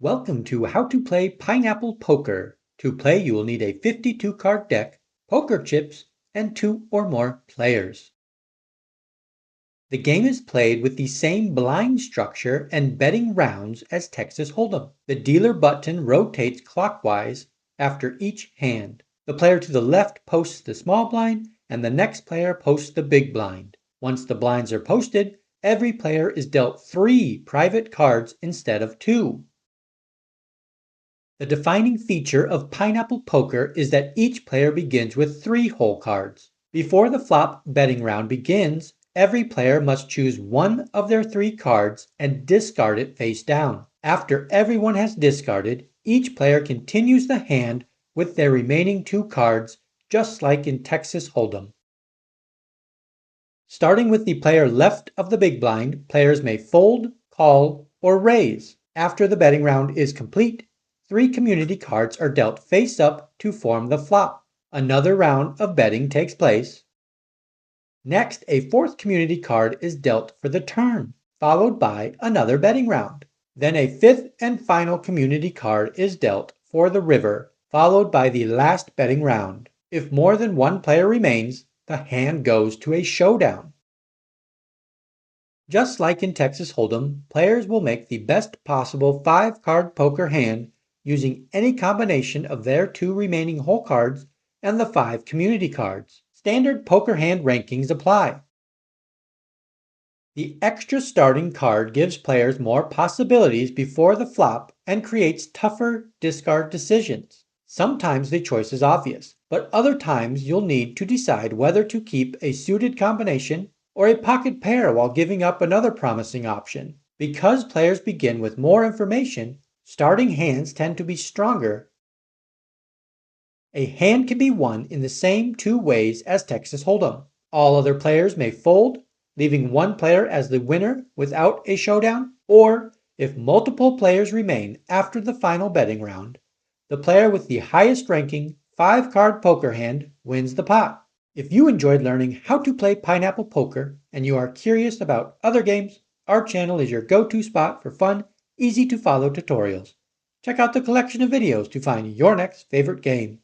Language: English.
Welcome to How to Play Pineapple Poker. To play, you will need a 52-card deck, poker chips, and 2 or more players. The game is played with the same blind structure and betting rounds as Texas Hold'em. The dealer button rotates clockwise after each hand. The player to the left posts the small blind, and the next player posts the big blind. Once the blinds are posted, every player is dealt 3 private cards instead of 2. The defining feature of Pineapple Poker is that each player begins with 3 hole cards. Before the flop betting round begins, every player must choose one of their 3 cards and discard it face down. After everyone has discarded, each player continues the hand with their remaining 2 cards, just like in Texas Hold'em. Starting with the player left of the big blind, players may fold, call, or raise. After the betting round is complete, 3 community cards are dealt face up to form the flop. Another round of betting takes place. Next, a 4th community card is dealt for the turn, followed by another betting round. Then a 5th and final community card is dealt for the river, followed by the last betting round. If more than one player remains, the hand goes to a showdown. Just like in Texas Hold'em, players will make the best possible 5-card poker hand using any combination of their 2 remaining hole cards and the 5 community cards. Standard poker hand rankings apply. The extra starting card gives players more possibilities before the flop and creates tougher discard decisions. Sometimes the choice is obvious, but other times you'll need to decide whether to keep a suited combination or a pocket pair while giving up another promising option. Because players begin with more information, starting hands tend to be stronger. A hand can be won in the same 2 ways as Texas Hold'em. All other players may fold, leaving one player as the winner without a showdown, or if multiple players remain after the final betting round, the player with the highest ranking 5-card poker hand wins the pot. If you enjoyed learning how to play Pineapple Poker and you are curious about other games, our channel is your go-to spot for fun, easy-to-follow tutorials. Check out the collection of videos to find your next favorite game.